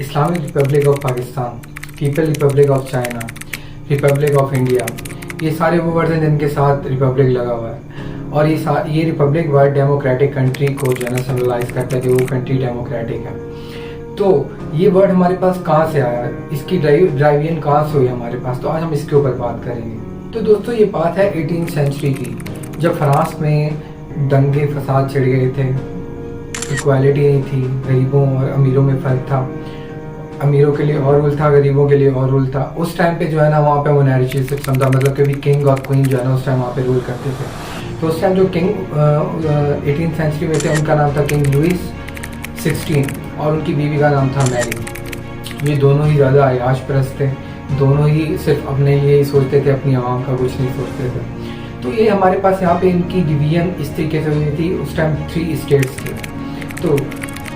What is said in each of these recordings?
Islamic Republic of Pakistan, people Republic of China, Republic of India, ये सारे वो word हैं जिनके साथ रिपब्लिक लगा हुआ है। और ये रिपब्लिक वर्ड डेमोक्रेटिक कंट्री को जो है ना सिम्बलाइज करता है कि वो कंट्री डेमोक्रेटिक है। तो ये वर्ड हमारे पास कहाँ से आया, इसकी ड्राइवियन कहाँ से हुई हमारे पास, तो आज हम इसके ऊपर बात करेंगे। तो दोस्तों ये बात है 18th सेंचुरी की, जब फ्रांस में दंगे फसाद छिड़ गए थे, इक्वालिटी नहीं थी, गरीबों और अमीरों में फ़र्क था, अमीरों के लिए और रूल था, गरीबों के लिए और रूल था। उस टाइम पे जो है ना वहाँ पे मोनार्ची सिस्टम था, मतलब कभी किंग और क्वीन जो है ना उस टाइम वहाँ पे रूल करते थे। तो उस टाइम जो किंग 18th सेंचुरी में थे उनका नाम था किंग लुइस 16 और उनकी बीवी का नाम था मैरी। ये दोनों ही ज़्यादा अयाश परस्त थे, दोनों ही सिर्फ अपने लिए ही सोचते थे, अपनी आवाम का कुछ नहीं सोचते थे। तो ये हमारे पास यहाँ पे इनकी डिवीजन इस तरीके से हुई थी। उस टाइम 3 स्टेट्स थे, तो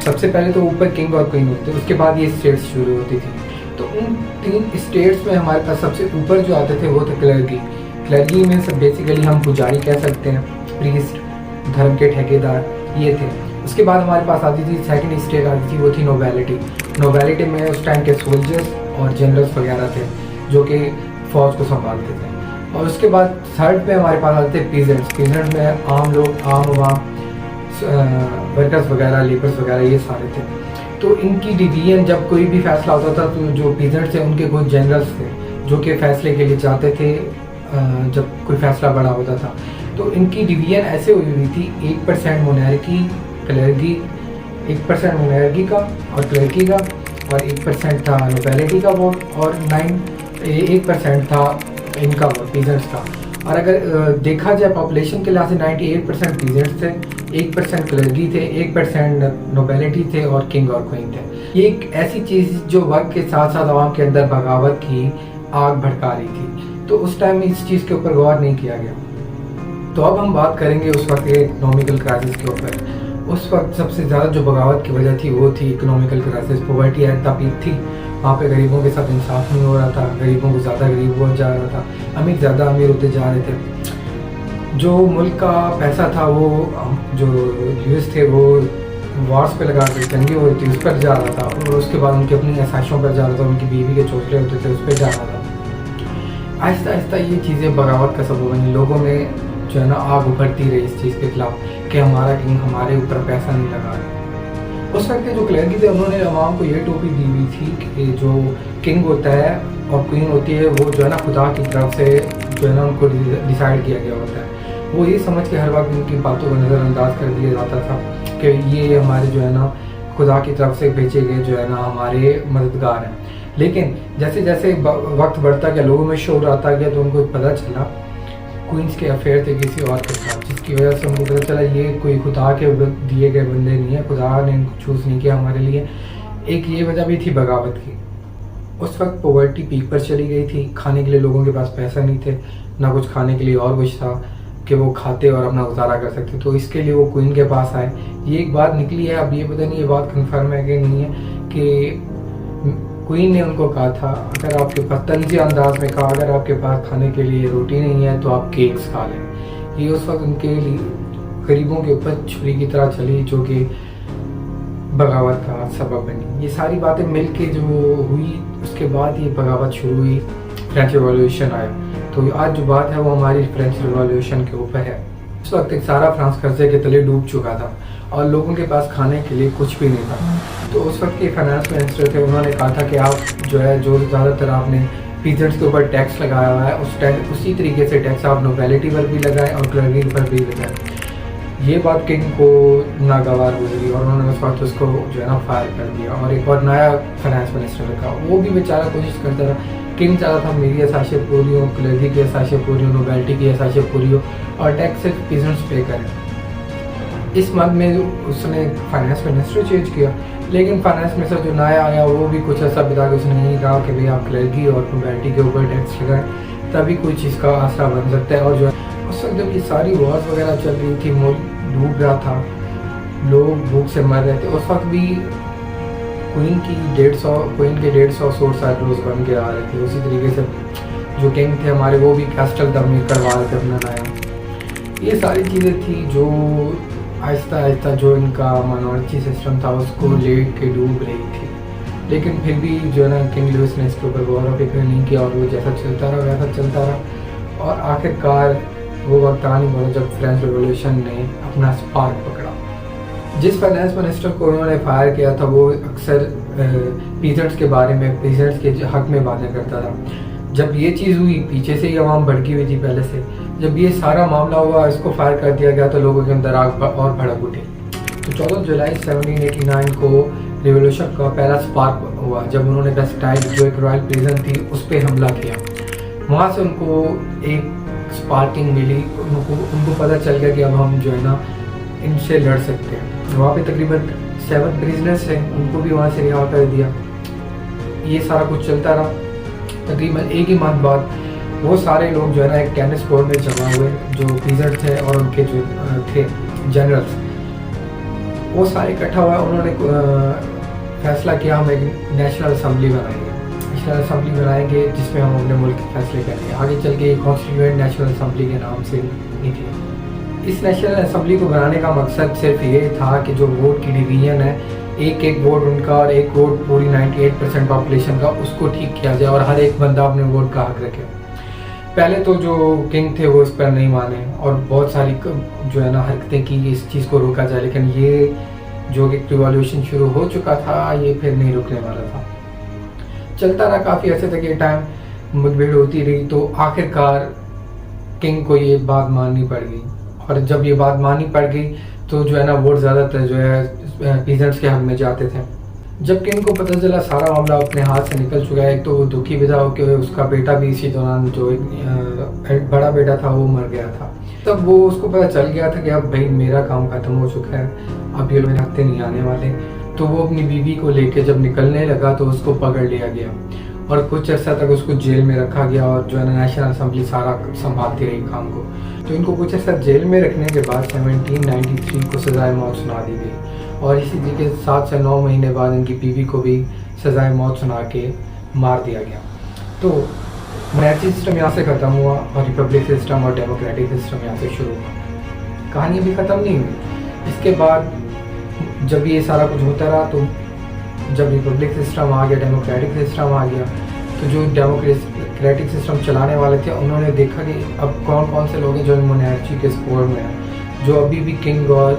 सबसे पहले तो ऊपर किंग और क्वीन होते, उसके बाद ये स्टेट्स शुरू होती थी। तो उन 3 स्टेट्स में हमारे पास सबसे ऊपर जो आते थे वो थे क्लर्की। क्लर्की में सब बेसिकली हम पुजारी कह सकते हैं, प्रीस्ट, धर्म के ठेकेदार, ये थे। उसके बाद हमारे पास आती थी सेकंड स्टेट आती थी, वो थी नोबेलिटी। नोबेलिटी में उस टाइम के सोल्जर्स और जनरल्स वगैरह थे जो कि फ़ौज को संभालते थे। और उसके बाद थर्ड पे हमारे पास आते थे पीजेंट्स। पीजेंट्स में आम लोग, आम आवाम, वर्कर्स वगैरह, लेबर्स वगैरह, ये सारे थे। तो इनकी डिवीजन जब कोई भी फैसला होता था तो जो पीजेंट्स थे उनके कुछ जनरल्स थे जो कि फैसले के लिए जाते थे जब कोई फैसला बड़ा होता था। तो इनकी डिवीजन ऐसे हुई थी, 1% मोनार्की क्लर्की, 1% मोनार्की का और क्लर्की का, और 1% था नोबेलिटी का वोट, और 1% था इनका वोट, पीजेंट्स का। और अगर देखा जाए पॉपुलेशन के लिहाज से 98% पीजेंट्स थे, 1% क्लर्की थे, 1% नोबेलिटी थे और किंग और क्वीन थे। ये एक ऐसी चीज़ जो वक्त के साथ साथ आवाम के अंदर बगावत की आग भड़का रही थी। तो उस टाइम इस चीज़ के ऊपर गौर नहीं किया गया। तो अब हम बात करेंगे उस वक्त के इकोनॉमिकल क्राइसिस के ऊपर। उस वक्त सबसे ज़्यादा जो बगावत की वजह थी वो थी economical crisis. Poverty at the peak थी, वहाँ पे गरीबों के साथ इंसाफ नहीं हो रहा था, गरीबों को ज़्यादा गरीब हो जा रहा था, अमीर ज़्यादा अमीर होते जा रहे थे। जो मुल्क का पैसा था वो जो यूएस थे वो वार्स पे लगा के जंगी हो रही थी उस पर जा रहा था, और उसके बाद उनकी अपनी आसाइशों पर जा रहा था, उनकी बीवी के चौचले होते थे उस पर जा रहा था। आहिस्ता आहिस्ता ये चीज़ें बगावत का सबब बनी, लोगों में जो है ना आग उभरती रही इस चीज़ के खिलाफ कि हमारा किंग हमारे ऊपर पैसा नहीं लगा रहा। उस वक्त के जो क्लर्की थे उन्होंने अवाम को ये टोपी दी हुई थी कि जो किंग होता है और क्वीन होती है वो जो है ना खुदा की तरफ से जो है ना उनको डिसाइड किया गया होता है। वो ये समझ के हर वक्त उनकी बातों को नज़रअंदाज कर दिया जाता था कि ये हमारे जो है ना खुदा की तरफ से भेजे गए जो है ना हमारे मददगार हैं। लेकिन जैसे जैसे वक्त बढ़ता गया, लोगों में शोर आता गया, तो उनको पता चला क्वींस के अफेयर थे किसी और के साथ, जिसकी वजह से उनको पता चला ये कोई खुदा के दिए गए बंदे नहीं है, खुदा ने इनको चूज़ नहीं किया हमारे लिए। एक ये वजह भी थी बगावत की। उस वक्त पॉवर्टी पीक पर चली गई थी, खाने के लिए लोगों के पास पैसा नहीं थे, ना कुछ खाने के लिए और कुछ था कि वो खाते और अपना गुजारा कर सकते। तो इसके लिए वो क्वीन के पास आए। ये एक बात निकली है, अब ये पता नहीं ये बात कन्फर्म है कि नहीं है, कि क्वीन ने उनको कहा था अगर आपके पास, तंज़ी अंदाज में कहा, अगर आपके पास खाने के लिए रोटी नहीं है तो आप केक्स खा लें। ये उस वक्त उनके लिए गरीबों के ऊपर छुरी की तरह चली, जो कि बगावत का सबब बनी। ये सारी बातें मिल के जो हुई, उसके बाद ये बगावत शुरू हुई, फ्रेंच रिवॉल्यूशन आया। तो आज जो बात है वो हमारी फ्रेंच रिवॉल्यूशन के ऊपर है। उस वक्त एक सारा फ्रांस कर्जे के तले डूब चुका था और लोगों के पास खाने के लिए कुछ भी नहीं था। तो उस वक्त के फाइनेंस मिनिस्टर थे, उन्होंने कहा था कि आप जो है जो ज़्यादातर आपने पीजेंट्स के ऊपर टैक्स लगाया हुआ है उसी तरीके से टैक्स आप नोबेलिटी पर भी लगाएं और क्लर्की पर भी लगाएं। ये बात किंग को नागवार गुजरी और उन्होंने उस वक्त उसको जो है ना फायर कर दिया और एक और नया फाइनेंस मिनिस्टर रखा। वो भी बेचारा कोशिश करता रहा। किंग चाहता था मेरी आसाइशें पूरी हो, क्लर्की की आसाइशें पूरी हो, नोबेलिटी की आसाइशें पूरी हो और टैक्स सिर्फ पीजेंट्स पे करें। इस मंथ में उसने फाइनेंस मिनिस्टर चेंज किया, लेकिन फाइनेंस मिनिस्टर जो नया आया वो भी कुछ ऐसा बता के उसने नहीं कहा कि भाई आप क्लर्की और नोबेलिटी के ऊपर टैक्स लगाएं, तभी कोई चीज़ का आसरा बन सकता है। और जो है उस वक्त जब ये सारी वॉर्स वगैरह चल रही थी, मुल्क डूब रहा था, लोग भूख से मर रहे थे, उस वक्त भी क्वीन के 150 सोर्स रोज बन के आ रहे थे। उसी तरीके से जो किंग थे हमारे वो भी कैस्टल दम करवा रहे थे अपना नया। ये सारी चीज़ें थी जो आहिस्ता आहिस्ता जो इनका मोनार्ची सिस्टम था उसको लेट के डूब रही थी। लेकिन फिर भी जो है ना किंग लुइस ने इसके ऊपर गौर और फिक्र नहीं किया और वो जैसा चलता रहा वैसा चलता रहा। और आखिरकार वो वक्त आ नहीं पड़ा जब फ्रेंच रेवोल्यूशन ने अपना स्पार्क पकड़ा। जिस फाइनेंस मिनिस्टर को उन्होंने फायर किया था वो अक्सर पीजेंट्स के बारे में, पीजेंट्स के हक में बातें करता था। जब ये चीज़ हुई, पीछे से ही आवाम भड़की हुई थी पहले से, जब ये सारा मामला हुआ, इसको फायर कर दिया गया तो लोगों के अंदर आग और भड़क उठी। तो 14 जुलाई 1789 को रिवोल्यूशन का पहला स्पार्क हुआ जब उन्होंने बेस्टाइल, जो एक रॉयल प्रिजन थी, उस पर हमला किया। वहाँ से उनको एक स्पार्किंग मिली, उनको पता चल गया कि अब हम जो है ना इनसे लड़ सकते हैं। वहाँ पे तकरीबन 7 प्रिजनर्स हैं, उनको भी वहाँ से रिहा कर दिया। ये सारा कुछ चलता रहा। तकरीबन एक ही मंथ बाद वो सारे लोग जो है ना एक टेनिस कोर्ट में जमा हुए, जो प्रिजनर थे और उनके जो थे जनरल्स, वो सारे इकट्ठा हुआ। उन्होंने फैसला किया हम एक नेशनल असम्बली बनाएंगे, नेशनल असम्बली बनाएंगे जिसमें हम अपने मुल्क के फैसले करेंगे। आगे चल के कॉन्स्टिट्यूएंट नेशनल असम्बली के नाम से निकली। इस नेशनल असम्बली को बनाने का मकसद सिर्फ ये था कि जो वोट की डिवीजन है, एक वोट उनका और एक वोट पूरी 98% पॉपुलेशन का, उसको ठीक किया जाए और हर एक बंदा अपने वोट का हक रखे। पहले तो जो किंग थे वो इस पर नहीं माने और बहुत सारी जो है ना हरकतें की इस चीज़ को रोका जाए, लेकिन ये जो एक रिवॉल्यूशन शुरू हो चुका था ये फिर नहीं रुकने वाला था। चलता रहा काफ़ी अर्से तक, ये टाइम मुठभेड़ होती रही। तो आखिरकार किंग को ये बात माननी पड़ गई और जब ये बात माननी पड़ गई तो जो है ना वोट ज़्यादातर जो है पीजेंट्स के हक में जाते थे। जब किंग को पता चला सारा मामला अपने हाथ से निकल चुका है, तो वो दुखी विदा होकर उसका बेटा भी इसी दौरान, जो एक बड़ा बेटा था, वो मर गया था। तब वो उसको पता चल गया था कि अब भाई मेरा काम खत्म हो चुका है, अब ये लोग हफ्ते नहीं आने वाले। तो वो अपनी बीवी को लेके जब निकलने लगा तो उसको पकड़ लिया गया और कुछ अर्सा तक उसको जेल में रखा गया और जो है ना नेशनल असम्बली सारा संभालती रही काम को। तो इनको कुछ अर्सा जेल में रखने के बाद 1793 को सजाए मौत सुना दी गई और इसी तरीके 7 से 9 महीने बाद इनकी बीवी को भी सजाए मौत सुना के मार दिया गया। तो मोनार्ची सिस्टम यहाँ से ख़त्म हुआ और रिपब्लिक सिस्टम और डेमोक्रेटिक सिस्टम यहाँ से शुरू हुआ। कहानी अभी ख़त्म नहीं हुई। इसके बाद जब ये सारा कुछ होता रहा, तो जब रिपब्लिक सिस्टम आ गया, डेमोक्रेटिक सिस्टम आ गया, तो जो डेमोक्रेटिक सिस्टम चलाने वाले थे उन्होंने देखा कि अब कौन कौन से लोग हैं जो मोनार्ची के सपोर्ट में हैं, जो अभी भी किंग और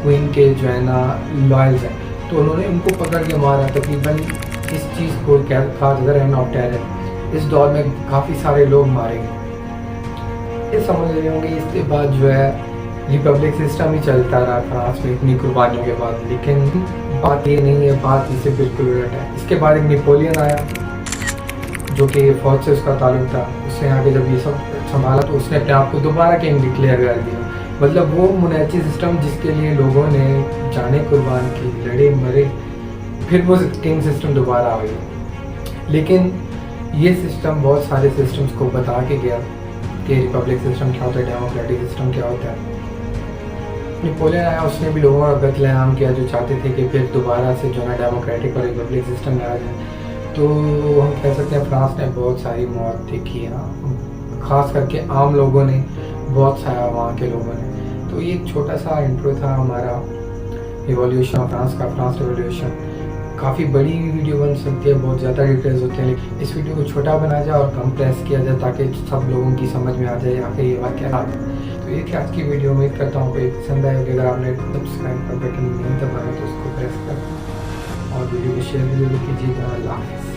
क्वीन के जो है ना लॉयल्स हैं। तो उन्होंने उनको पकड़ के मारा। तकरीबन इस चीज़ को क्या कहा जाता है, रेन ऑफ टेरर। इस दौर में काफ़ी सारे लोग मारे गए। ये समझ रहे होंगे। इसके बाद जो है रिपब्लिक सिस्टम ही चलता रहा फ्रांस में इतनी कुर्बानियों के बाद। लेकिन बात ये नहीं है, बात इससे बिल्कुल उलट है। इसके बाद एक नेपोलियन आया जो कि फौज से उसका ताल्लुक था। उसने आगे जब ये सब संभाला तो उसने अपने आप को दोबारा किंग डिक्लेयर कर दिया। मतलब वो मोनार्ची सिस्टम जिसके लिए लोगों ने जाने कुर्बान की, लड़े मरे, फिर वो किंग सिस्टम दोबारा आ गई। लेकिन ये सिस्टम बहुत सारे सिस्टम्स को बता के गया कि रिपब्लिक सिस्टम क्या होता है, डेमोक्रेटिक सिस्टम क्या होता है। नेपोलियन आया, उसने भी लोगों का कत्लेआम किया जो चाहते थे कि फिर दोबारा से जो है डेमोक्रेटिक और रिपब्लिक सिस्टम में आ जाए। तो हम कह सकते हैं फ्रांस ने बहुत सारी मौत देखी है, ख़ास करके आम लोगों ने, बहुत सारा वहाँ के लोगों ने। तो ये एक छोटा सा इंट्रो था हमारा रिवॉल्यूशन फ्रांस का, फ्रांस रिवॉल्यूशन। काफ़ी बड़ी वीडियो बन सकती है, बहुत ज़्यादा डिटेल्स होते हैं, लेकिन इस वीडियो को छोटा बनाया जाए और कंप्रेस किया जाए ताकि सब लोगों की समझ में आ जाए आखिर ये वाक़या क्या है। तो ये थी आज की वीडियो। उम्मीद करता हूँ कोई पसंद आएगी। अगर आपने सब्सक्राइब का बटन नहीं दबाया तो उसको प्रेस कर और वीडियो को शेयर भी जरूर कीजिएगा। अल्लाह हाफ़िज़।